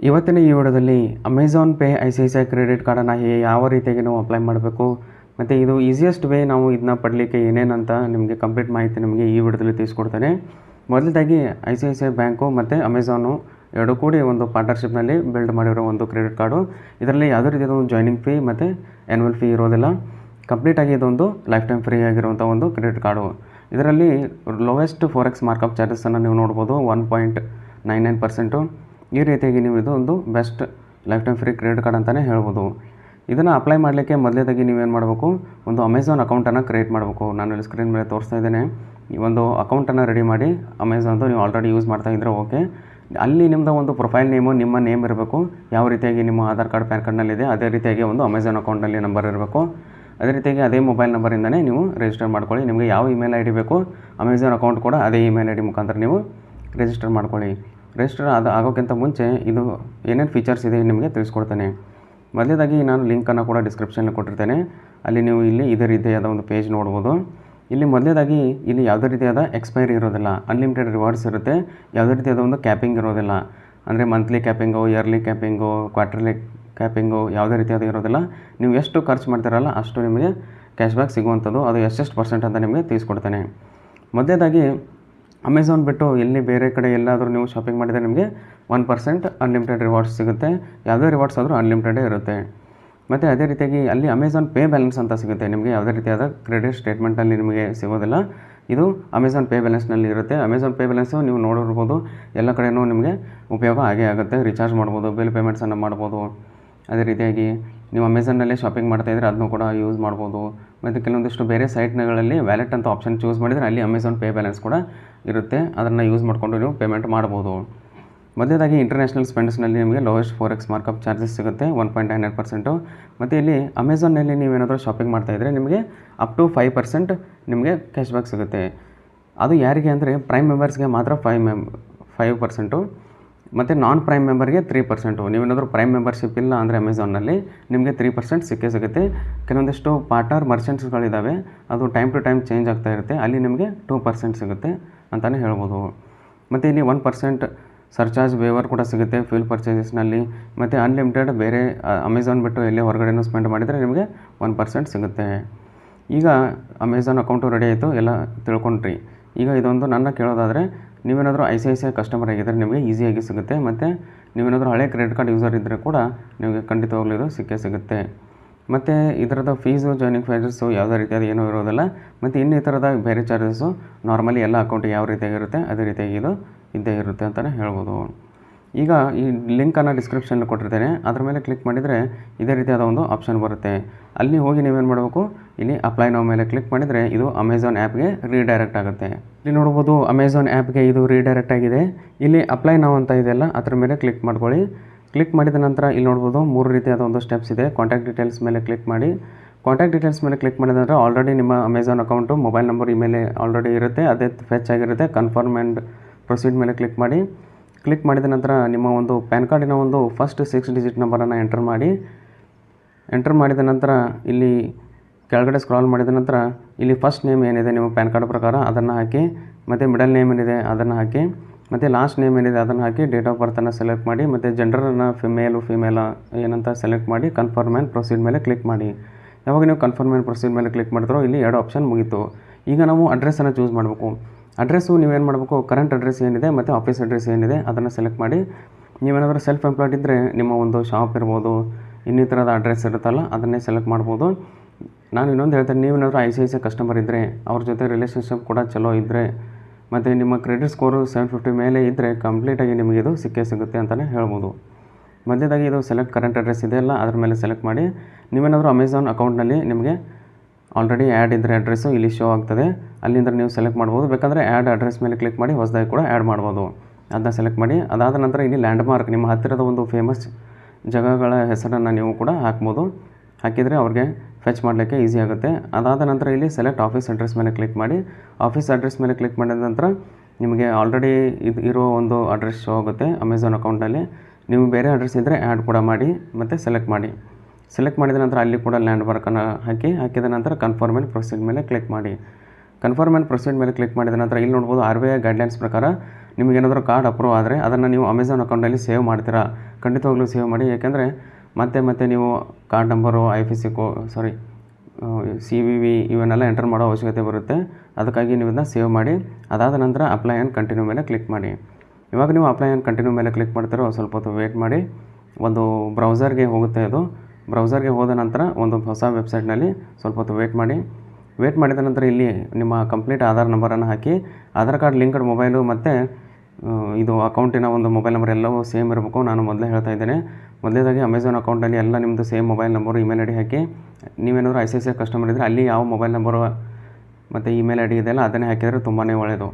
ಇವತ್ತಿನ ಈ ವಿಡಿಯೋದಲ್ಲಿ ಅಮೆಝಾನ್ ಪೇ ICICI ಕ್ರೆಡಿಟ್ ಕಾರ್ಡನ್ನು ಯಾವ ರೀತಿಯಾಗಿ ನಾವು ಅಪ್ಲೈ ಮಾಡಬೇಕು ಮತ್ತು ಇದು ಈಸಿಯೆಸ್ಟ್ ವೇ ನಾವು ಇದನ್ನ ಪಡಲಿಕ್ಕೆ ಏನೇನಂತ ನಿಮಗೆ ಕಂಪ್ಲೀಟ್ ಮಾಹಿತಿ ನಿಮಗೆ ಈ ವಿಡಿಯೋದಲ್ಲಿ ತಿಳಿಸ್ಕೊಡ್ತೇನೆ. ಮೊದಲದಾಗಿ ICICI ಬ್ಯಾಂಕು ಮತ್ತು ಅಮೆಝಾನು ಎರಡೂ ಕೂಡಿ ಒಂದು ಪಾರ್ಟ್ನರ್ಶಿಪ್ನಲ್ಲಿ ಬಿಲ್ಡ್ ಮಾಡಿರೋ ಒಂದು ಕ್ರೆಡಿಟ್ ಕಾರ್ಡು. ಇದರಲ್ಲಿ ಯಾವುದೇ ರೀತಿಯಾದ ಒಂದು ಜಾಯ್ನಿಂಗ್ ಫೀ ಮತ್ತು ಆ್ಯನ್ಯುವಲ್ ಫೀ ಇರೋದಿಲ್ಲ. ಕಂಪ್ಲೀಟಾಗಿ ಇದೊಂದು ಲೈಫ್ ಟೈಮ್ ಫ್ರೀ ಆಗಿರುವಂಥ ಒಂದು ಕ್ರೆಡಿಟ್ ಕಾರ್ಡು. ಇದರಲ್ಲಿ ಲೋವೆಸ್ಟ್ ಫೋರೆಕ್ಸ್ ಮಾರ್ಕಪ್ ಚಾರ್ಜಸನ್ನು ನೀವು ನೋಡ್ಬೋದು 1.99%. ಈ ರೀತಿಯಾಗಿ ನೀವು ಇದು ಒಂದು best life time free credit card ಅಂತಲೇ ಹೇಳ್ಬೋದು. ಇದನ್ನು ಅಪ್ಲೈ ಮಾಡಲಿಕ್ಕೆ ಮೊದಲೇದಾಗಿ ನೀವೇನು ಮಾಡಬೇಕು, ಒಂದು ಅಮೆಝಾನ್ ಅಕೌಂಟನ್ನು ಕ್ರಿಯೇಟ್ ಮಾಡಬೇಕು. ನಾನು ಇಲ್ಲಿ ಸ್ಕ್ರೀನ್ ಮೇಲೆ ತೋರಿಸ್ತಾ ಇದ್ದೇನೆ. ಈ ಒಂದು ಅಕೌಂಟನ್ನು ರೆಡಿ ಮಾಡಿ ಅಮೆಝಾನ್ದು ನೀವು ಆಲ್ರೆಡಿ ಯೂಸ್ ಮಾಡ್ತಾ ಇದ್ದರೆ ಓಕೆ. ಅಲ್ಲಿ ನಿಮ್ಮದು ಒಂದು ಪ್ರೊಫೈಲ್ ನೇಮು ನಿಮ್ಮ ನೇಮ್ ಇರಬೇಕು. ಯಾವ ರೀತಿಯಾಗಿ ನಿಮ್ಮ ಆಧಾರ್ ಕಾರ್ಡ್ ಪ್ಯಾನ್ ಕಾರ್ಡ್ನಲ್ಲಿದೆ ಅದೇ ರೀತಿಯಾಗಿ ಒಂದು ಅಮೆಝಾನ್ ಅಕೌಂಟಲ್ಲಿ ನಂಬರ್ ಇರಬೇಕು. ಅದೇ ರೀತಿಯಾಗಿ ಅದೇ ಮೊಬೈಲ್ ನಂಬರಿಂದನೇ ನೀವು ರಿಜಿಸ್ಟರ್ ಮಾಡ್ಕೊಳ್ಳಿ. ನಿಮಗೆ ಯಾವ ಇಮೇಲ್ ID ಬೇಕು ಅಮೆಝಾನ್ ಅಕೌಂಟ್ ಕೂಡ ಅದೇ ಇಮೇಲ್ ID ಮುಖಾಂತರ ನೀವು ರಿಜಿಸ್ಟರ್ ಮಾಡ್ಕೊಳ್ಳಿ. ರಿಜಿಸ್ಟರ್ ಆಗೋಕ್ಕಿಂತ ಮುಂಚೆ ಇದು ಏನೇನು ಫೀಚರ್ಸ್ ಇದೆ ನಿಮಗೆ ತಿಳಿಸ್ಕೊಡ್ತೇನೆ. ಮೊದಲೇದಾಗಿ ನಾನು ಲಿಂಕನ್ನು ಕೂಡ ಡಿಸ್ಕ್ರಿಪ್ಷನಲ್ಲಿ ಕೊಟ್ಟಿರ್ತೇನೆ. ಅಲ್ಲಿ ನೀವು ಇಲ್ಲಿ ಇದೇ ರೀತಿಯಾದ ಒಂದು ಪೇಜ್ ನೋಡ್ಬೋದು. ಇಲ್ಲಿ ಮೊದಲೇದಾಗಿ ಇಲ್ಲಿ ಯಾವುದೇ ರೀತಿಯಾದ ಎಕ್ಸ್ಪೈರಿ ಇರೋದಿಲ್ಲ, ಅನ್ಲಿಮಿಟೆಡ್ ರಿವಾರ್ಡ್ಸ್ ಇರುತ್ತೆ. ಯಾವುದೇ ರೀತಿಯಾದ ಒಂದು ಕ್ಯಾಪಿಂಗ್ ಇರೋದಿಲ್ಲ. ಅಂದರೆ ಮಂತ್ಲಿ ಕ್ಯಾಪಿಂಗು, ಇಯರ್ಲಿ ಕ್ಯಾಪಿಂಗು, ಕ್ವಾರ್ಟರ್ಲಿ ಕ್ಯಾಪಿಂಗು ಯಾವುದೇ ರೀತಿಯಾದ ಇರೋದಿಲ್ಲ. ನೀವು ಎಷ್ಟು ಖರ್ಚು ಮಾಡ್ತೀರಲ್ಲ ಅಷ್ಟು ನಿಮಗೆ ಕ್ಯಾಶ್ಬ್ಯಾಕ್ ಸಿಗುವಂಥದ್ದು. ಅದು ಎಷ್ಟೆಷ್ಟು ಪರ್ಸೆಂಟ್ ಅಂತ ನಿಮಗೆ ತಿಳಿಸ್ಕೊಡ್ತೇನೆ. ಮೊದಲೇದಾಗಿ ಅಮೆಝಾನ್ ಬಿಟ್ಟು ಎಲ್ಲಿ ಬೇರೆ ಕಡೆ ಎಲ್ಲಾದರೂ ನೀವು ಶಾಪಿಂಗ್ ಮಾಡಿದರೆ ನಿಮಗೆ 1% ಅನ್ಲಿಮಿಟೆಡ್ ರಿವಾರ್ಡ್ಸ್ ಸಿಗುತ್ತೆ. ಯಾವುದೇ ರಿವಾರ್ಡ್ಸ್ ಆದರೂ ಅನ್ಲಿಮಿಟೆಡೇ ಇರುತ್ತೆ. ಮತ್ತು ಅದೇ ರೀತಿಯಾಗಿ ಅಲ್ಲಿ ಅಮೆಝಾನ್ ಪೇ ಬ್ಯಾಲೆನ್ಸ್ ಅಂತ ಸಿಗುತ್ತೆ. ನಿಮಗೆ ಯಾವುದೇ ರೀತಿಯಾದ ಕ್ರೆಡಿಟ್ ಸ್ಟೇಟ್ಮೆಂಟಲ್ಲಿ ನಿಮಗೆ ಸಿಗೋದಿಲ್ಲ. ಇದು ಅಮೆಝಾನ್ ಪೇ ಬ್ಯಾಲೆನ್ಸ್ನಲ್ಲಿ ಇರುತ್ತೆ. ಅಮೆಝಾನ್ ಪೇ ಬ್ಯಾಲೆನ್ಸು ನೀವು ನೋಡಿರ್ಬೋದು, ಎಲ್ಲ ಕಡೆಯೂ ನಿಮಗೆ ಉಪಯೋಗ ಆಗೇ ಆಗುತ್ತೆ. ರೀಚಾರ್ಜ್ ಮಾಡ್ಬೋದು, ಬಿಲ್ ಪೇಮೆಂಟ್ಸನ್ನು ಮಾಡ್ಬೋದು. ಅದೇ ರೀತಿಯಾಗಿ ನೀವು ಅಮೆಝಾನ್ನಲ್ಲೇ ಶಾಪಿಂಗ್ ಮಾಡ್ತಾಯಿದ್ರೆ ಅದನ್ನು ಕೂಡ ಯೂಸ್ ಮಾಡ್ಬೋದು. ಮತ್ತು ಕೆಲವೊಂದಿಷ್ಟು ಬೇರೆ ಸೈಟ್ಗಳಲ್ಲಿ ವ್ಯಾಲೆಟ್ ಅಂತ ಆಪ್ಷನ್ ಚೂಸ್ ಮಾಡಿದರೆ ಅಲ್ಲಿ ಅಮೆಝಾನ್ ಪೇ ಬ್ಯಾಲೆನ್ಸ್ ಕೂಡ ಇರುತ್ತೆ. ಅದನ್ನು ಯೂಸ್ ಮಾಡಿಕೊಂಡು ನೀವು ಪೇಮೆಂಟ್ ಮಾಡ್ಬೋದು. ಮೊದಲೇದಾಗಿ ಇಂಟರ್ನ್ಯಾಷನಲ್ ಸ್ಪೆಂಡ್ಸ್ನಲ್ಲಿ ನಿಮಗೆ ಲೋಯೆಸ್ಟ್ ಫೋರೆಕ್ಸ್ ಮಾರ್ಕಪ್ ಚಾರ್ಜಸ್ ಸಿಗುತ್ತೆ 1.99%. ಮತ್ತು ಇಲ್ಲಿ ಅಮೆಝಾನ್ನಲ್ಲಿ ನೀವೇನಾದರೂ ಶಾಪಿಂಗ್ ಮಾಡ್ತಾಯಿದ್ರೆ ನಿಮಗೆ ಅಪ್ ಟು 5% ನಿಮಗೆ ಕ್ಯಾಶ್ಬ್ಯಾಕ್ ಸಿಗುತ್ತೆ. ಅದು ಯಾರಿಗೆ ಅಂದರೆ ಪ್ರೈಮ್ ಮೆಂಬರ್ಸ್ಗೆ ಮಾತ್ರ 5%. ಮತ್ತು ನಾನ್ ಪ್ರೈಮ್ ಮೆಂಬರ್ಗೆ 3%. ನೀವೇನಾದರೂ ಪ್ರೈಮ್ ಮೆಂಬರ್ಶಿಪ್ ಇಲ್ಲ ಅಂದರೆ ಅಮೆಝಾನ್ನಲ್ಲಿ ನಿಮಗೆ 3% ಸಿಕ್ಕೇ ಸಿಗುತ್ತೆ. ಕೆಲವೊಂದಿಷ್ಟು ಪಾರ್ಟ್ನರ್ ಮರ್ಚೆಂಟ್ಸ್ಗಳಿದ್ದಾವೆ, ಅದು ಟೈಮ್ ಟು ಟೈಮ್ ಚೇಂಜ್ ಆಗ್ತಾ ಇರುತ್ತೆ. ಅಲ್ಲಿ ನಿಮಗೆ 2% ಸಿಗುತ್ತೆ ಅಂತಲೇ ಹೇಳ್ಬೋದು. ಮತ್ತು ಇಲ್ಲಿ 1% ಸರ್ಚಾರ್ಜ್ ವೇವರ್ ಕೂಡ ಸಿಗುತ್ತೆ ಫ್ಯೂಲ್ ಪರ್ಚೇಸಸ್ನಲ್ಲಿ. ಮತ್ತು ಅನ್ಲಿಮಿಟೆಡ್ ಬೇರೆ ಅಮೆಝಾನ್ ಬಿಟ್ಟು ಎಲ್ಲೇ ಹೊರಗಡೆನೂ ಸ್ಪೆಂಡ್ ಮಾಡಿದರೆ ನಿಮಗೆ 1% ಸಿಗುತ್ತೆ. ಈಗ ಅಮೆಝಾನ್ ಅಕೌಂಟು ರೆಡಿ ಆಯಿತು, ಎಲ್ಲ ತಿಳ್ಕೊಂಡ್ರಿ. ಈಗ ಇದೊಂದು ನನ್ನ ಕೇಳೋದಾದರೆ ನೀವೇನಾದರೂ ICICI ಕಸ್ಟಮರ್ ಆಗಿದ್ದರೆ ನಿಮಗೆ ಈಸಿಯಾಗಿ ಸಿಗುತ್ತೆ. ಮತ್ತು ನೀವೇನಾದರೂ ಹಳೆ ಕ್ರೆಡಿಟ್ ಕಾರ್ಡ್ ಯೂಸರ್ ಇದ್ದರೆ ಕೂಡ ನಿಮಗೆ ಖಂಡಿತವಾಗ್ಲೂ ಇದು ಸಿಕ್ಕೇ ಸಿಗುತ್ತೆ. ಮತ್ತು ಇದರದ ಫೀಸು, ಜಾಯ್ನಿಂಗ್ ಚಾರ್ಜಸ್ಸು ಯಾವುದೇ ರೀತಿಯಾದ ಏನೂ ಇರೋದಿಲ್ಲ. ಮತ್ತು ಇನ್ನಿತರದ ಬೇರೆ ಚಾರ್ಜಸ್ಸು ನಾರ್ಮಲಿ ಎಲ್ಲ ಅಕೌಂಟಿಗೆ ಯಾವ ರೀತಿಯಾಗಿರುತ್ತೆ ಅದೇ ರೀತಿಯಾಗಿ ಇದು ಇದ್ದೇ ಇರುತ್ತೆ ಅಂತಲೇ ಹೇಳ್ಬೋದು. ಈಗ ಈ ಲಿಂಕನ್ನು ಡಿಸ್ಕ್ರಿಪ್ಷನಲ್ಲಿ ಕೊಟ್ಟಿರ್ತೇನೆ. ಅದ್ರ ಮೇಲೆ ಕ್ಲಿಕ್ ಮಾಡಿದರೆ ಇದೇ ರೀತಿಯಾದ ಒಂದು ಆಪ್ಷನ್ ಬರುತ್ತೆ. ಅಲ್ಲಿ ಹೋಗಿ ನೀವೇನು ಮಾಡಬೇಕು, ಇಲ್ಲಿ ಅಪ್ಲೈ ನೌ ಮೇಲೆ ಕ್ಲಿಕ್ ಮಾಡಿದರೆ ಇದು ಅಮೆಝಾನ್ ಆ್ಯಪ್ಗೆ ರೀಡೈರೆಕ್ಟ್ ಆಗುತ್ತೆ. ಇಲ್ಲಿ ನೋಡ್ಬೋದು ಅಮೆಝಾನ್ ಆ್ಯಪ್ಗೆ ಇದು ರೀಡೈರೆಕ್ಟ್ ಆಗಿದೆ. ಇಲ್ಲಿ ಅಪ್ಲೈ ನೌ ಅಂತ ಇದೆಯಲ್ಲ ಅದ್ರ ಮೇಲೆ ಕ್ಲಿಕ್ ಮಾಡ್ಕೊಳ್ಳಿ. ಕ್ಲಿಕ್ ಮಾಡಿದ ನಂತರ ಇಲ್ಲಿ ನೋಡ್ಬೋದು 3 ರೀತಿಯಾದ ಒಂದು ಸ್ಟೆಪ್ಸ್ ಇದೆ. ಕಾಂಟ್ಯಾಕ್ಟ್ ಡೀಟೇಲ್ಸ್ ಮೇಲೆ ಕ್ಲಿಕ್ ಮಾಡಿ. ಕಾಂಟ್ಯಾಕ್ಟ್ ಡೀಟೇಲ್ಸ್ ಮೇಲೆ ಕ್ಲಿಕ್ ಮಾಡಿದ ನಂತರ ಆಲ್ರೆಡಿ ನಿಮ್ಮ Amazon account mobile number email already ಇರುತ್ತೆ, ಅದೇ ಫೆಚ್ ಆಗಿರುತ್ತೆ. ಕನ್ಫರ್ಮ್ ಆ್ಯಂಡ್ ಪ್ರೊಸೀಡ್ ಮೇಲೆ ಕ್ಲಿಕ್ ಮಾಡಿ. ಕ್ಲಿಕ್ ಮಾಡಿದ ನಂತರ ನಿಮ್ಮ ಒಂದು ಪ್ಯಾನ್ ಕಾರ್ಡಿನ ಒಂದು ಫಸ್ಟ್ 6 ಡಿಜಿಟ್ ನಂಬರನ್ನು ಎಂಟರ್ ಮಾಡಿ. ಎಂಟರ್ ಮಾಡಿದ ನಂತರ ಇಲ್ಲಿ ಕೆಳಗಡೆ ಸ್ಕ್ರಾಲ್ ಮಾಡಿದ ನಂತರ ಇಲ್ಲಿ ಫಸ್ಟ್ ನೇಮ್ ಏನಿದೆ ನಿಮ್ಮ ಪ್ಯಾನ್ ಕಾರ್ಡ್ ಪ್ರಕಾರ ಅದನ್ನು ಹಾಕಿ. ಮತ್ತು ಮಿಡಲ್ ನೇಮ್ ಏನಿದೆ ಅದನ್ನು ಹಾಕಿ. ಮತ್ತು ಲಾಸ್ಟ್ ನೇಮ್ ಏನಿದೆ ಅದನ್ನು ಹಾಕಿ. ಡೇಟ್ ಆಫ್ ಬರ್ತನ್ನು ಸೆಲೆಕ್ಟ್ ಮಾಡಿ. ಮತ್ತು ಜೆಂಡರನ್ನು ಫಿಮೇಲ ಏನಂತ ಸೆಲೆಕ್ಟ್ ಮಾಡಿ. ಕನ್ಫರ್ಮ್ ಆ್ಯಂಡ್ ಪ್ರೊಸೀಡ್ ಮೇಲೆ ಕ್ಲಿಕ್ ಮಾಡಿ. ಯಾವಾಗ ನೀವು ಕನ್ಫರ್ಮ್ ಆ್ಯಂಡ್ ಪ್ರೊಸೀಡ್ ಮೇಲೆ ಕ್ಲಿಕ್ ಮಾಡಿದ್ರೋ ಇಲ್ಲಿ 2 ಆಪ್ಷನ್ ಮುಗೀತು. ಈಗ ನಾವು ಅಡ್ರೆಸ್ಸನ್ನು ಚೂಸ್ ಮಾಡಬೇಕು. ಅಡ್ರೆಸ್ಸು ನೀವೇನು ಮಾಡಬೇಕು, ಕರೆಂಟ್ ಅಡ್ರೆಸ್ ಏನಿದೆ ಮತ್ತು ಆಫೀಸ್ ಅಡ್ರೆಸ್ ಏನಿದೆ ಅದನ್ನು ಸೆಲೆಕ್ಟ್ ಮಾಡಿ. ನೀವೇನಾದರೂ ಸೆಲ್ಫ್ ಎಂಪ್ಲಾಯ್ಡ್ ಇದ್ದರೆ ನಿಮ್ಮ ಒಂದು ಶಾಪ್ ಇರ್ಬೋದು, ಇನ್ನಿತರದ ಅಡ್ರೆಸ್ ಇರುತ್ತಲ್ಲ ಅದನ್ನೇ ಸೆಲೆಕ್ಟ್ ಮಾಡ್ಬೋದು. ನಾನು ಇನ್ನೊಂದು ಹೇಳ್ತೇನೆ, ನೀವೇನಾದರೂ ICICI ಕಸ್ಟಮರ್ ಇದ್ದರೆ ಅವ್ರ ಜೊತೆ ರಿಲೇಷನ್ಶಿಪ್ ಕೂಡ ಚಲೋ ಇದ್ದರೆ ಮತ್ತು ನಿಮ್ಮ ಕ್ರೆಡಿಟ್ ಸ್ಕೋರು 750 ಮೇಲೆ ಇದ್ದರೆ ಕಂಪ್ಲೀಟಾಗಿ ನಿಮಗೆ ಇದು ಸಿಕ್ಕೇ ಸಿಗುತ್ತೆ ಅಂತಲೇ ಹೇಳ್ಬೋದು. ಮೊದಲೇದಾಗಿ ಇದು ಸೆಲೆಕ್ಟ್ ಕರೆಂಟ್ ಅಡ್ರೆಸ್ ಇದೆಯಲ್ಲ ಅದ್ರ ಮೇಲೆ ಸೆಲೆಕ್ಟ್ ಮಾಡಿ. ನೀವೇನಾದರೂ ಅಮೆಝಾನ್ ಅಕೌಂಟ್ನಲ್ಲಿ ನಿಮಗೆ ಆಲ್ರೆಡಿ ಆ್ಯಡ್ ಇದ್ದರೆ ಅಡ್ರೆಸ್ಸು ಇಲ್ಲಿ ಶೋ ಆಗ್ತದೆ, ಅಲ್ಲಿಂದ ನೀವು ಸೆಲೆಕ್ಟ್ ಮಾಡ್ಬೋದು. ಬೇಕಂದರೆ ಆ್ಯಡ್ ಅಡ್ರೆಸ್ ಮೇಲೆ ಕ್ಲಿಕ್ ಮಾಡಿ ಹೊಸದಾಗಿ ಕೂಡ ಆ್ಯಡ್ ಮಾಡ್ಬೋದು. ಅದನ್ನ ಸೆಲೆಕ್ಟ್ ಮಾಡಿ. ಅದಾದ ನಂತರ ಇಲ್ಲಿ ಲ್ಯಾಂಡ್ಮಾರ್ಕ್ ನಿಮ್ಮ ಹತ್ತಿರದ ಒಂದು ಫೇಮಸ್ ಜಾಗಗಳ ಹೆಸರನ್ನು ನೀವು ಕೂಡ ಹಾಕ್ಬೋದು. ಹಾಕಿದರೆ ಅವ್ರಿಗೆ ಫೆಚ್ ಮಾಡಲಿಕ್ಕೆ ಈಸಿ ಆಗುತ್ತೆ. ಅದಾದ ನಂತರ ಇಲ್ಲಿ ಸೆಲೆಕ್ಟ್ ಆಫೀಸ್ ಅಡ್ರೆಸ್ ಮೇಲೆ ಕ್ಲಿಕ್ ಮಾಡಿ. ಆಫೀಸ್ ಅಡ್ರೆಸ್ ಮೇಲೆ ಕ್ಲಿಕ್ ಮಾಡಿದ ನಂತರ ನಿಮಗೆ ಆಲ್ರೆಡಿ ಇರೋ ಒಂದು ಅಡ್ರೆಸ್ ಶೋ ಆಗುತ್ತೆ ಅಮೆಝಾನ್ ಅಕೌಂಟಲ್ಲಿ. ನೀವು ಬೇರೆ ಅಡ್ರೆಸ್ ಇದ್ದರೆ ಆ್ಯಡ್ ಕೂಡ ಮಾಡಿ ಮತ್ತು ಸೆಲೆಕ್ಟ್ ಮಾಡಿ. ಸೆಲೆಕ್ಟ್ ಮಾಡಿದ ನಂತರ ಅಲ್ಲಿ ಕೂಡ ಲ್ಯಾಂಡ್ಮಾರ್ಕನ್ನು ಹಾಕಿದ ನಂತರ ಕನ್ಫರ್ಮ್ ಆ್ಯಂಡ್ ಪ್ರೊಸೀಡ್ ಮೇಲೆ ಕ್ಲಿಕ್ ಮಾಡಿ. ಕನ್ಫರ್ಮ್ ಆ್ಯಂಡ್ ಪ್ರೊಸೀಡ್ ಮೇಲೆ ಕ್ಲಿಕ್ ಮಾಡಿದ ನಂತರ ಇಲ್ಲಿ ನೋಡ್ಬೋದು RBI ಗೈಡ್ಲೈನ್ಸ್ ಪ್ರಕಾರ ನಿಮಗೇನಾದರೂ ಕಾರ್ಡ್ ಅಪ್ರೂವ್ ಆದರೆ ಅದನ್ನು ನೀವು ಅಮೆಝಾನ್ ಅಕೌಂಟಲ್ಲಿ ಸೇವ್ ಮಾಡ್ತೀರಾ. ಖಂಡಿತವಾಗ್ಲೂ ಸೇವ್ ಮಾಡಿ. ಏಕೆಂದರೆ ಮತ್ತೆ ನೀವು ಕಾರ್ಡ್ ನಂಬರು CVV ಇವನ್ನೆಲ್ಲ ಎಂಟರ್ ಮಾಡೋ ಅವಶ್ಯಕತೆ ಬರುತ್ತೆ. ಅದಕ್ಕಾಗಿ ನೀವು ಇದನ್ನ ಸೇವ್ ಮಾಡಿ. ಅದಾದ ನಂತರ ಅಪ್ಲೈ ಆ್ಯಂಡ್ ಕಂಟಿನ್ಯೂ ಮೇಲೆ ಕ್ಲಿಕ್ ಮಾಡಿ. ಇವಾಗ ನೀವು ಅಪ್ಲೈ ಆ್ಯಂಡ್ ಕಂಟಿನ್ಯೂ ಮೇಲೆ ಕ್ಲಿಕ್ ಮಾಡ್ತೀರೋ ಸ್ವಲ್ಪ ಹೊತ್ತು ವೇಟ್ ಮಾಡಿ. ಒಂದು ಬ್ರೌಸರ್ಗೆ ಹೋಗುತ್ತೆ. ಅದು ಬ್ರೌಸರ್ಗೆ ಹೋದ ನಂತರ ಒಂದು ಹೊಸ ವೆಬ್ಸೈಟ್ನಲ್ಲಿ ಸ್ವಲ್ಪ ಹೊತ್ತು ವೇಟ್ ಮಾಡಿ. ವೇಟ್ ಮಾಡಿದ ನಂತರ ಇಲ್ಲಿ ನಿಮ್ಮ ಕಂಪ್ಲೀಟ್ ಆಧಾರ್ ನಂಬರನ್ನು ಹಾಕಿ, ಆಧಾರ್ ಕಾರ್ಡ್ ಲಿಂಕ್ಡ್ ಮೊಬೈಲು ಮತ್ತು ಇದು ಅಕೌಂಟಿನ ಒಂದು ಮೊಬೈಲ್ ನಂಬರ್ ಎಲ್ಲವೂ ಸೇಮ್ ಇರಬೇಕು. ನಾನು ಮೊದಲೇ ಹೇಳ್ತಾ ಇದ್ದೇನೆ. ಮೊದಲೇದಾಗಿ ಅಮೆಝಾನ್ ಅಕೌಂಟಲ್ಲಿ ಎಲ್ಲ ನಿಮ್ಮದು same mobile number, email I D ಹಾಕಿ. ನೀವೇನಾದರೂ ICICI ಕಸ್ಟಮರ್ ಇದ್ದರೆ ಅಲ್ಲಿ ಯಾವ ಮೊಬೈಲ್ ನಂಬರು ಮತ್ತು ಇಮೇಲ್ ಐ ಡಿ ಇದೆಯಲ್ಲ ಅದನ್ನೇ ಹಾಕಿದರೆ ತುಂಬಾ ಒಳ್ಳೆಯದು.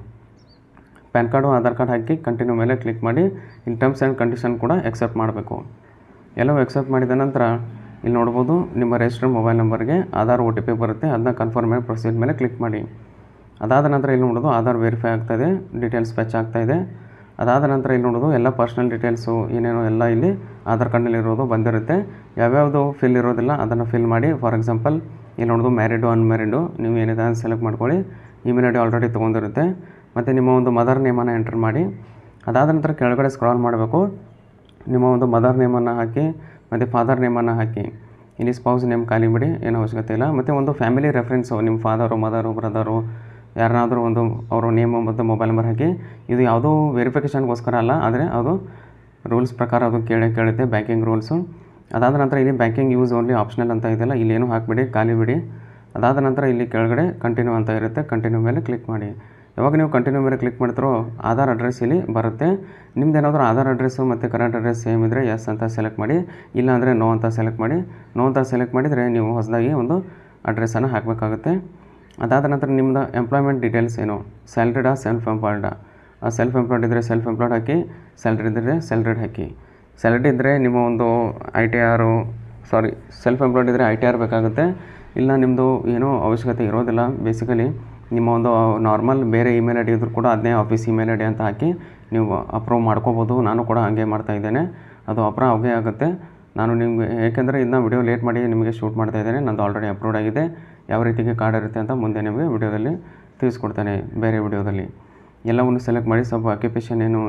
ಪ್ಯಾನ್ ಕಾರ್ಡು ಆಧಾರ್ ಕಾರ್ಡ್ ಹಾಕಿ ಕಂಟಿನ್ಯೂ ಮೇಲೆ ಕ್ಲಿಕ್ ಮಾಡಿ. ಇಲ್ಲಿ ಟರ್ಮ್ಸ್ ಆ್ಯಂಡ್ ಕಂಡೀಷನ್ ಕೂಡ ಎಕ್ಸೆಪ್ಟ್ ಮಾಡಬೇಕು. ಎಲ್ಲವೂ ಎಕ್ಸೆಪ್ಟ್ ಮಾಡಿದ ನಂತರ ಇಲ್ಲಿ ನೋಡ್ಬೋದು ನಿಮ್ಮ ರಿಜಿಸ್ಟರ್ಡ್ ಮೊಬೈಲ್ ನಂಬರ್ಗೆ ಆಧಾರ್ OTP ಬರುತ್ತೆ. ಅದನ್ನ ಕನ್ಫರ್ಮ್ ಮೇಲೆ ಪ್ರೊಸೀಡ್ ಮೇಲೆ ಕ್ಲಿಕ್ ಮಾಡಿ. ಅದಾದ ನಂತರ ಇಲ್ಲಿ ನೋಡೋದು ಆಧಾರ್ ವೆರಿಫೈ ಆಗ್ತಾಯಿದೆ, ಡೀಟೇಲ್ಸ್ ಫೆಚ್ ಆಗ್ತಾಯಿದೆ. ಅದಾದ ನಂತರ ಇಲ್ಲಿ ನೋಡೋದು ಎಲ್ಲ ಪರ್ಸ್ನಲ್ ಡೀಟೇಲ್ಸು ಏನೇನೋ ಎಲ್ಲ ಇಲ್ಲಿ ಆಧಾರ್ ಕಾರ್ಡ್ನಲ್ಲಿ ಇರೋದು ಬಂದಿರುತ್ತೆ. ಯಾವ್ಯಾವುದು ಫಿಲ್ ಇರೋದಿಲ್ಲ ಅದನ್ನು ಫಿಲ್ ಮಾಡಿ. ಫಾರ್ ಎಕ್ಸಾಂಪಲ್ ಇಲ್ಲಿ ನೋಡೋದು ಮ್ಯಾರಿಡು ಅನ್ಮ್ಯಾರಿಡು ನೀವು ಏನಿದೆ ಅಂತ ಸೆಲೆಕ್ಟ್ ಮಾಡ್ಕೊಳ್ಳಿ. ಇಮೇಲ್ ಐ ಡಿ ಆಲ್ರೆಡಿ ತೊಗೊಂಡಿರುತ್ತೆ. ಮತ್ತು ನಿಮ್ಮ ಒಂದು ಮದರ್ ನೇಮನ್ನು ಎಂಟರ್ ಮಾಡಿ. ಅದಾದ ನಂತರ ಕೆಳಗಡೆ ಸ್ಕ್ರಾಲ್ ಮಾಡಬೇಕು. ನಿಮ್ಮ ಒಂದು ಮದರ್ ನೇಮನ್ನು ಹಾಕಿ ಮತ್ತು ಫಾದರ್ ನೇಮನ್ನು ಹಾಕಿ. ಇಲ್ಲಿ ಸ್ಪೌಸ್ ನೇಮ್ ಖಾಲಿ ಬಿಡಿ, ಏನೋ ಅವಶ್ಯಕತೆ ಇಲ್ಲ. ಮತ್ತು ಒಂದು ಫ್ಯಾಮಿಲಿ ರೆಫರೆನ್ಸು ನಿಮ್ಮ ಫಾದರು, ಮದರು, ಬ್ರದರು ಯಾರನ್ನಾದರೂ ಒಂದು ಅವರ ನೇಮು ಮತ್ತು ಮೊಬೈಲ್ ನಂಬರ್ ಹಾಕಿ. ಇದು ಯಾವುದೋ ವೆರಿಫಿಕೇಷನ್ಗೋಸ್ಕರ ಅಲ್ಲ, ಆದರೆ ಅದು ರೂಲ್ಸ್ ಪ್ರಕಾರ ಅದು ಕೇಳುತ್ತೆ, ಬ್ಯಾಂಕಿಂಗ್ ರೂಲ್ಸು. ಅದಾದ ನಂತರ ಇಲ್ಲಿ ಬ್ಯಾಂಕಿಂಗ್ ಯೂಸ್ ಓನ್ಲಿ ಆಪ್ಷನಲ್ ಅಂತ ಇದೆಯಲ್ಲ, ಇಲ್ಲೇನು ಹಾಕಿಬಿಡಿ, ಖಾಲಿ ಬಿಡಿ. ಅದಾದ ನಂತರ ಇಲ್ಲಿ ಕೆಳಗಡೆ ಕಂಟಿನ್ಯೂ ಅಂತ ಇರುತ್ತೆ, ಕಂಟಿನ್ಯೂ ಮೇಲೆ ಕ್ಲಿಕ್ ಮಾಡಿ. ಯಾವಾಗ ನೀವು ಕಂಟಿನ್ಯೂ ಮೇಲೆ ಕ್ಲಿಕ್ ಮಾಡ್ತಿರೋ ಆಧಾರ್ ಅಡ್ರೆಸ್ ಇಲ್ಲಿ ಬರುತ್ತೆ. ನಿಮ್ದು ಏನಾದರೂ ಆಧಾರ್ ಅಡ್ರೆಸ್ಸು ಮತ್ತು ಕರೆಂಟ್ ಅಡ್ರೆಸ್ ಸೇಮ್ ಇದ್ದರೆ ಎಸ್ ಅಂತ ಸೆಲೆಕ್ಟ್ ಮಾಡಿ, ಇಲ್ಲಾಂದರೆ ನೋ ಅಂತ ಸೆಲೆಕ್ಟ್ ಮಾಡಿ. ನೋ ಅಂತ ಸೆಲೆಕ್ಟ್ ಮಾಡಿದರೆ ನೀವು ಹೊಸದಾಗಿ ಒಂದು ಅಡ್ರೆಸ್ಸನ್ನು ಹಾಕಬೇಕಾಗುತ್ತೆ. ಅದಾದ ನಂತರ ನಿಮ್ಮದು ಎಂಪ್ಲಾಯ್ಮೆಂಟ್ ಡೀಟೇಲ್ಸ್ ಏನು, ಸ್ಯಾಲ್ರಿಡಾ ಸೆಲ್ಫ್ ಎಂಪ್ಲಾಯ್ಡಾ. ಸೆಲ್ಫ್ ಎಂಪ್ಲಾಯ್ಡ್ ಇದ್ದರೆ ಸೆಲ್ಫ್ ಎಂಪ್ಲಾಯ್ಡ್ ಹಾಕಿ, ಸ್ಯಾಲ್ರಿ ಇದ್ದರೆ ಸ್ಯಾಲ್ರಿಡ್ ಹಾಕಿ. ಸ್ಯಾಲ್ರಿ ಇದ್ದರೆ ನಿಮ್ಮ ಒಂದು ಸೆಲ್ಫ್ ಎಂಪ್ಲಾಯ್ಡ್ ಇದ್ದರೆ ITR ಬೇಕಾಗುತ್ತೆ. ಇಲ್ಲ ನಿಮ್ಮದು ಏನೂ ಅವಶ್ಯಕತೆ ಇರೋದಿಲ್ಲ. ಬೇಸಿಕಲಿ ನಿಮ್ಮ ಒಂದು ನಾರ್ಮಲ್ ಬೇರೆ ಇಮೇಲ್ ಐ ಡಿ ಇದ್ರೂ ಕೂಡ ಅದನ್ನೇ ಆಫೀಸ್ ಇಮೇಲ್ ಐ ಡಿ ಅಂತ ಹಾಕಿ ನೀವು ಅಪ್ರೂವ್ ಮಾಡ್ಕೋಬೋದು. ನಾನು ಕೂಡ ಹಾಗೆ ಮಾಡ್ತಾಯಿದ್ದೇನೆ, ಅದು ಅಪ್ರೂವ್ ಆಗೇ ಆಗುತ್ತೆ. ನಾನು ನಿಮಗೆ ಏಕೆಂದರೆ ಇದನ್ನ ವಿಡಿಯೋ ಲೇಟ್ ಮಾಡಿ ನಿಮಗೆ ಶೂಟ್ ಮಾಡ್ತಾಯಿದ್ದೇನೆ. ನಂದು ಆಲ್ರೆಡಿ ಅಪ್ರೂವ್ಡ್ ಆಗಿದೆ. ಯಾವ ರೀತಿಗೆ ಕಾರ್ಡ್ ಇರುತ್ತೆ ಅಂತ ಮುಂದೆ ನಿಮಗೆ ವಿಡಿಯೋದಲ್ಲಿ ತಿಳಿಸ್ಕೊಡ್ತೇನೆ, ಬೇರೆ ವಿಡಿಯೋದಲ್ಲಿ. ಎಲ್ಲವನ್ನು ಸೆಲೆಕ್ಟ್ ಮಾಡಿ. ಸ್ವಲ್ಪ ಆಕ್ಯುಪೇಷನ್ ಏನು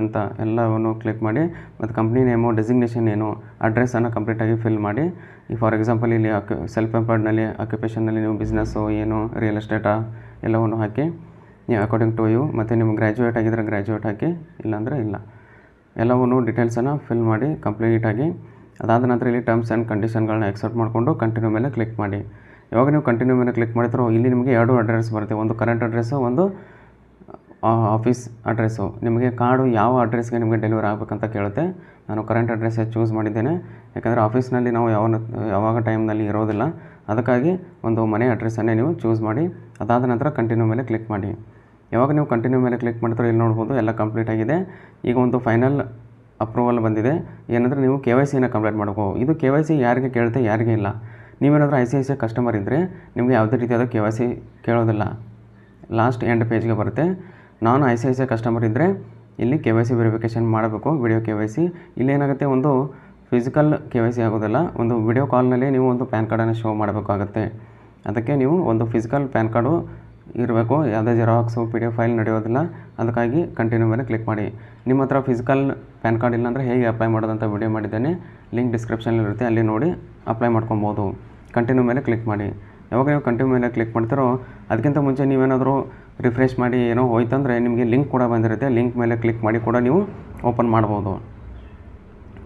ಅಂತ ಎಲ್ಲವನ್ನು ಕ್ಲಿಕ್ ಮಾಡಿ. ಮತ್ತು ಕಂಪ್ನಿ ನೇಮು, ಡೆಸಿಗ್ನೇಷನ್ ಏನು, ಅಡ್ರೆಸ್ಸನ್ನು ಕಂಪ್ಲೀಟಾಗಿ ಫಿಲ್ ಮಾಡಿ. ಈ ಫಾರ್ ಎಕ್ಸಾಂಪಲ್ ಇಲ್ಲಿ ಸೆಲ್ಫ್ ಎಂಪ್ಲಾಯ್ಡ್ನಲ್ಲಿ ಆಕ್ಯುಪೇಷನ್ನಲ್ಲಿ ನೀವು ಬಿಸ್ನೆಸ್ಸು ಏನು, ರಿಯಲ್ ಎಸ್ಟೇಟಾ ಎಲ್ಲವನ್ನು ಹಾಕಿ ನೀವು ಅಕಾರ್ಡಿಂಗ್ ಟು ಯು. ಮತ್ತು ನೀವು ಗ್ರ್ಯಾಜುಯೇಟ್ ಆಗಿದ್ದರೆ ಗ್ರ್ಯಾಜುಯೇಟ್ ಹಾಕಿ, ಇಲ್ಲಾಂದರೆ ಇಲ್ಲ. ಎಲ್ಲವನ್ನು ಡೀಟೇಲ್ಸನ್ನು ಫಿಲ್ ಮಾಡಿ ಕಂಪ್ಲೀಟಾಗಿ. ಅದಾದ ನಂತರ ಇಲ್ಲಿ ಟರ್ಮ್ಸ್ ಆ್ಯಂಡ್ ಕಂಡೀಷನ್ಗಳನ್ನ ಎಕ್ಸೆಪ್ಟ್ ಮಾಡಿಕೊಂಡು ಕಂಟಿನ್ಯೂ ಮೇಲೆ ಕ್ಲಿಕ್ ಮಾಡಿ. ಯಾವಾಗ ನೀವು ಕಂಟಿನ್ಯೂ ಮೇಲೆ ಕ್ಲಿಕ್ ಮಾಡ್ತಿರೋ ಇಲ್ಲಿ ನಿಮಗೆ 2 ಅಡ್ರೆಸ್ ಬರುತ್ತೆ, ಒಂದು ಕರೆಂಟ್ ಅಡ್ರೆಸ್ಸು, ಒಂದು ಆಫೀಸ್ ಅಡ್ರೆಸ್ಸು. ನಿಮಗೆ ಕಾರ್ಡು ಯಾವ ಅಡ್ರೆಸ್ಗೆ ನಿಮಗೆ ಡೆಲಿವರಿ ಆಗಬೇಕಂತ ಕೇಳುತ್ತೆ. ನಾನು ಕರೆಂಟ್ ಅಡ್ರೆಸ್ಸೇ ಚೂಸ್ ಮಾಡಿದ್ದೇನೆ, ಯಾಕಂದರೆ ಆಫೀಸ್ನಲ್ಲಿ ನಾವು ಯಾವಾಗ ಟೈಮ್ನಲ್ಲಿ ಇರೋದಿಲ್ಲ. ಅದಕ್ಕಾಗಿ ಒಂದು ಮನೆ ಅಡ್ರೆಸ್ಸನ್ನೇ ನೀವು ಚೂಸ್ ಮಾಡಿ. ಅದಾದ ನಂತರ ಕಂಟಿನ್ಯೂ ಮೇಲೆ ಕ್ಲಿಕ್ ಮಾಡಿ. ಯಾವಾಗ ನೀವು ಕಂಟಿನ್ಯೂ ಮೇಲೆ ಕ್ಲಿಕ್ ಮಾಡ್ತೀರೋ ಇಲ್ಲಿ ನೋಡ್ಬೋದು ಎಲ್ಲ ಕಂಪ್ಲೀಟ್ ಆಗಿದೆ. ಈಗ ಒಂದು ಫೈನಲ್ ಅಪ್ರೂವಲ್ ಬಂದಿದೆ. ಏನಂದರೆ ನೀವು KYCನ ಕಂಪ್ಲೀಟ್ ಮಾಡಬೇಕು. ಇದು KYC ಯಾರಿಗೆ ಕೇಳುತ್ತೆ, ಯಾರಿಗೆ ಇಲ್ಲ. ನೀವೇನಾದರೂ ICICI ಕಸ್ಟಮರ್ ಇದ್ದರೆ ನಿಮಗೆ ಯಾವುದೇ ರೀತಿಯಾದ KYC ಕೇಳೋದಿಲ್ಲ. ಲಾಸ್ಟ್ ಎಂಡ್ ಪೇಜ್ಗೆ ಬರುತ್ತೆ. ನಾನು ICICI ಕಸ್ಟಮರ್ ಇದ್ದರೆ ಇಲ್ಲಿ KYC ವೆರಿಫಿಕೇಷನ್ ಮಾಡಬೇಕು, ವಿಡಿಯೋ KYC. ಇಲ್ಲೇನಾಗುತ್ತೆ, ಒಂದು ಫಿಸಿಕಲ್ KYC ಆಗೋದಿಲ್ಲ, ಒಂದು ವಿಡಿಯೋ ಕಾಲ್ನಲ್ಲಿ ನೀವು ಒಂದು ಪ್ಯಾನ್ ಕಾರ್ಡನ್ನು ಶೋ ಮಾಡಬೇಕಾಗುತ್ತೆ. ಅದಕ್ಕೆ ನೀವು ಒಂದು ಫಿಸಿಕಲ್ ಪ್ಯಾನ್ ಕಾರ್ಡು ಇರಬೇಕು, ಯಾವುದೇ ಜೆರಾಕ್ಸು PDF ಫೈಲ್ ನಡೆಯೋದಿಲ್ಲ. ಅದಕ್ಕಾಗಿ ಕಂಟಿನ್ಯೂ ಮೇಲೆ ಕ್ಲಿಕ್ ಮಾಡಿ. ನಿಮ್ಮ ಹತ್ರ ಫಿಸಿಕಲ್ ಪ್ಯಾನ್ ಕಾರ್ಡ್ ಇಲ್ಲಾಂದರೆ ಹೇಗೆ ಅಪ್ಲೈ ಮಾಡೋದಂತ ವಿಡಿಯೋ ಮಾಡಿದ್ದೇನೆ, ಲಿಂಕ್ ಡಿಸ್ಕ್ರಿಪ್ಷನಲ್ಲಿರುತ್ತೆ, ಅಲ್ಲಿ ನೋಡಿ ಅಪ್ಲೈ ಮಾಡ್ಕೊಬೋದು. ಕಂಟಿನ್ಯೂ ಮೇಲೆ ಕ್ಲಿಕ್ ಮಾಡಿ. ಯಾವಾಗ ನೀವು ಕಂಟಿನ್ಯೂ ಮೇಲೆ ಕ್ಲಿಕ್ ಮಾಡ್ತೀರೋ ಅದಕ್ಕಿಂತ ಮುಂಚೆ ನೀವೇನಾದರೂ ರಿಫ್ರೆಶ್ ಮಾಡಿ ಏನೋ ಹೋಯ್ತಂದರೆ ನಿಮಗೆ ಲಿಂಕ್ ಕೂಡ ಬಂದಿರುತ್ತೆ. ಲಿಂಕ್ ಮೇಲೆ ಕ್ಲಿಕ್ ಮಾಡಿ ಕೂಡ ನೀವು ಓಪನ್ ಮಾಡ್ಬೋದು.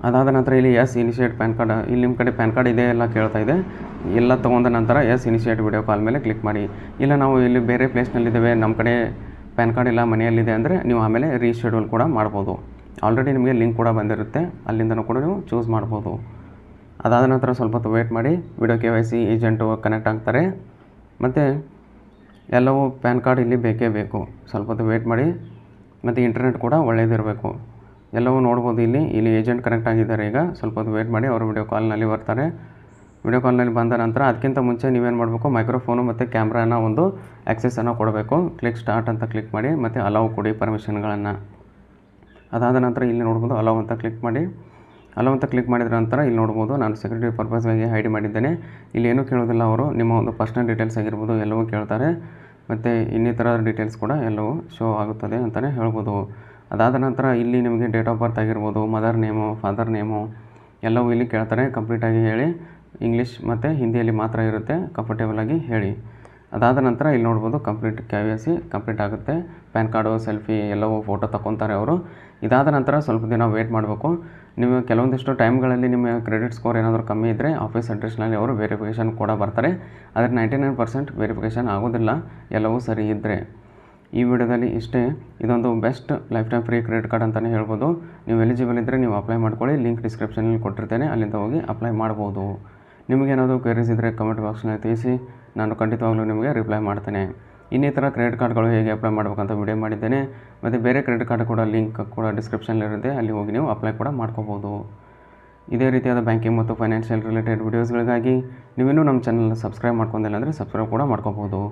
ಅದಾದ ನಂತರ ಇಲ್ಲಿ ಎಸ್ ಇನಿಷಿಯೇಟ್ ಪ್ಯಾನ್ ಕಾರ್ಡ್, ಇಲ್ಲಿ ನಿಮ್ಮ ಕಡೆ ಪ್ಯಾನ್ ಕಾರ್ಡ್ ಇದೆ ಎಲ್ಲ ಕೇಳ್ತಾ ಇದೆ. ಎಲ್ಲ ತೊಗೊಂಡ ನಂತರ ಎಸ್ ಇನಿಷಿಯೇಟ್ ವಿಡಿಯೋ ಕಾಲ್ ಮೇಲೆ ಕ್ಲಿಕ್ ಮಾಡಿ. ಇಲ್ಲ ನಾವು ಇಲ್ಲಿ ಬೇರೆ ಪ್ಲೇಸ್ನಲ್ಲಿದ್ದೇವೆ, ನಮ್ಮ ಕಡೆ ಪ್ಯಾನ್ ಕಾರ್ಡ್ ಇಲ್ಲ, ಮನೆಯಲ್ಲಿದೆ ಅಂದರೆ ನೀವು ಆಮೇಲೆ ರೀಶೆಡ್ಯೂಲ್ ಕೂಡ ಮಾಡ್ಬೋದು. ಆಲ್ರೆಡಿ ನಿಮಗೆ ಲಿಂಕ್ ಕೂಡ ಬಂದಿರುತ್ತೆ, ಅಲ್ಲಿಂದನೂ ಕೂಡ ನೀವು ಚೂಸ್ ಮಾಡ್ಬೋದು. ಅದಾದ ನಂತರ ಸ್ವಲ್ಪ ಹೊತ್ತು ವೇಟ್ ಮಾಡಿ. ವಿಡಿಯೋ KYC ಏಜೆಂಟು ಕನೆಕ್ಟ್ ಆಗ್ತಾರೆ. ಮತ್ತು ಎಲ್ಲವೂ ಪ್ಯಾನ್ ಕಾರ್ಡ್ ಇಲ್ಲಿ ಬೇಕೇ ಬೇಕು. ಸ್ವಲ್ಪ ಹೊತ್ತು ವೇಟ್ ಮಾಡಿ. ಮತ್ತು ಇಂಟರ್ನೆಟ್ ಕೂಡ ಒಳ್ಳೆಯದಿರಬೇಕು. ಎಲ್ಲವೂ ನೋಡ್ಬೋದು. ಇಲ್ಲಿ ಏಜೆಂಟ್ ಕನೆಕ್ಟ್ ಆಗಿದ್ದಾರೆ. ಈಗ ಸ್ವಲ್ಪ ಹೊತ್ತು ವೇಟ್ ಮಾಡಿ, ಅವರು ವಿಡಿಯೋ ಕಾಲ್ನಲ್ಲಿ ಬರ್ತಾರೆ. ವಿಡಿಯೋ ಕಾಲ್ನಲ್ಲಿ ಬಂದ ನಂತರ ಅದಕ್ಕಿಂತ ಮುಂಚೆ ನೀವೇನು ಮಾಡಬೇಕು, ಮೈಕ್ರೋಫೋನು ಮತ್ತು ಕ್ಯಾಮ್ರಾನ ಒಂದು ಆ್ಯಕ್ಸೆಸನ್ನು ಕೊಡಬೇಕು. ಕ್ಲಿಕ್ ಸ್ಟಾರ್ಟ್ ಅಂತ ಕ್ಲಿಕ್ ಮಾಡಿ ಮತ್ತು ಅಲೌ ಕೊಡಿ ಪರ್ಮಿಷನ್ಗಳನ್ನು. ಅದಾದ ನಂತರ ಇಲ್ಲಿ ನೋಡ್ಬೋದು ಅಲೌ ಅಂತ ಕ್ಲಿಕ್ ಮಾಡಿ. ಅಲೌ ಅಂತ ಕ್ಲಿಕ್ ಮಾಡಿದ ನಂತರ ಇಲ್ಲಿ ನೋಡ್ಬೋದು ನಾನು ಸೆಕ್ಯೂರಿಟಿ ಪರ್ಪಸ್ಗಾಗಿ ಹೈಡ್ ಮಾಡಿದ್ದೇನೆ. ಇಲ್ಲಿ ಏನೂ ಕೇಳೋದಿಲ್ಲ, ಅವರು ನಿಮ್ಮ ಒಂದು ಪರ್ಸ್ನಲ್ ಡೀಟೇಲ್ಸ್ ಆಗಿರ್ಬೋದು ಎಲ್ಲವೂ ಕೇಳ್ತಾರೆ. ಮತ್ತು ಇನ್ನಿತರ ಡೀಟೇಲ್ಸ್ ಕೂಡ ಎಲ್ಲವೂ ಶೋ ಆಗುತ್ತದೆ ಅಂತಲೇ ಹೇಳ್ಬೋದು. ಅದಾದ ನಂತರ ಇಲ್ಲಿ ನಿಮಗೆ ಡೇಟ್ ಆಫ್ ಬರ್ತ್ ಆಗಿರ್ಬೋದು, ಮದರ್ ನೇಮು, ಫಾದರ್ ನೇಮು ಎಲ್ಲವೂ ಇಲ್ಲಿ ಕೇಳ್ತಾರೆ. ಕಂಪ್ಲೀಟಾಗಿ ಹೇಳಿ. ಇಂಗ್ಲೀಷ್ ಮತ್ತು ಹಿಂದಿಯಲ್ಲಿ ಮಾತ್ರ ಇರುತ್ತೆ, ಕಂಫರ್ಟೇಬಲಾಗಿ ಹೇಳಿ. ಅದಾದ ನಂತರ ಇಲ್ಲಿ ನೋಡ್ಬೋದು ಕಂಪ್ಲೀಟ್ KYC ಕಂಪ್ಲೀಟ್ ಆಗುತ್ತೆ. ಪ್ಯಾನ್ ಕಾರ್ಡು, ಸೆಲ್ಫಿ ಎಲ್ಲವೂ ಫೋಟೋ ತಗೊತಾರೆ ಅವರು. ಇದಾದ ನಂತರ ಸ್ವಲ್ಪ ದಿನ ವೇಟ್ ಮಾಡಬೇಕು. ನೀವು ಕೆಲವೊಂದಿಷ್ಟು ಟೈಮ್ಗಳಲ್ಲಿ ನಿಮ್ಮ ಕ್ರೆಡಿಟ್ ಸ್ಕೋರ್ ಏನಾದರೂ ಕಮ್ಮಿ ಇದ್ದರೆ ಆಫೀಸ್ ಅಡ್ರೆಸ್ನಲ್ಲಿ ಅವರು ವೆರಿಫಿಕೇಷನ್ ಕೂಡ ಬರ್ತಾರೆ. ಆದರೆ 99% ವೆರಿಫಿಕೇಷನ್ ಆಗೋದಿಲ್ಲ, ಎಲ್ಲವೂ ಸರಿ ಇದ್ದರೆ. ಈ ವಿಡಿಯೋದಲ್ಲಿ ಇಷ್ಟೇ. ಇದೊಂದು best life time free credit card ಅಂತಲೇ ಹೇಳ್ಬೋದು. ನೀವು ಎಲಿಜಿಬಲ್ ಇದ್ದರೆ ನೀವು ಅಪ್ಲೈ ಮಾಡ್ಕೊಳ್ಳಿ. ಲಿಂಕ್ ಡಿಸ್ಕ್ರಿಪ್ಷನಲ್ಲಿ ಕೊಟ್ಟಿರ್ತೇನೆ, ಅಲ್ಲಿಂದ ಹೋಗಿ ಅಪ್ಲೈ ಮಾಡ್ಬೋದು. ನಿಮಗೇನಾದರೂ ಕ್ವೆರೀಸ್ ಇದ್ದರೆ ಕಮೆಂಟ್ ಬಾಕ್ಸ್ನಲ್ಲಿ ತಿಳಿಸಿ, ನಾನು ಖಂಡಿತವಾಗ್ಲೂ ನಿಮಗೆ ರಿಪ್ಲೈ ಮಾಡ್ತೇನೆ. ಇನ್ನಿತರ ಕ್ರೆಡಿಟ್ ಕಾರ್ಡ್ಗಳು ಹೇಗೆ ಅಪ್ಲೈ ಮಾಡಬೇಕಂತ ವಿಡಿಯೋ ಮಾಡಿದ್ದೇನೆ. ಮತ್ತು ಬೇರೆ ಕ್ರೆಡಿಟ್ ಕಾರ್ಡ್ ಕೂಡ ಲಿಂಕ್ ಕೂಡ ಡಿಸ್ಕ್ರಿಪ್ಷನಲ್ಲಿರುತ್ತೆ, ಅಲ್ಲಿ ಹೋಗಿ ನೀವು ಅಪ್ಲೈ ಕೂಡ ಮಾಡ್ಕೋಬೋದು. ಇದೇ ರೀತಿಯಾದ ಬ್ಯಾಂಕಿಂಗ್ ಮತ್ತು ಫೈನಾನ್ಷಿಯಲ್ ರಿಲೇಟೆಡ್ ವೀಡಿಯೋಸ್ಗಳಿಗಾಗಿ ನೀವಿನ್ನೂ ನಮ್ಮ ಚಾನಲ್ನ ಸಬ್ಸ್ಕ್ರೈಬ್ ಮಾಡ್ಕೊಂಡಿಲ್ಲ ಅಂದರೆ ಸಬ್ಸ್ಕ್ರೈಬ್ ಕೂಡ ಮಾಡ್ಕೋಬೋದು.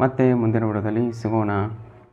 ಮತ್ತೆ ಮುಂದಿನ ವಿಡಿಯೋದಲ್ಲಿ ಸಿಗೋಣ.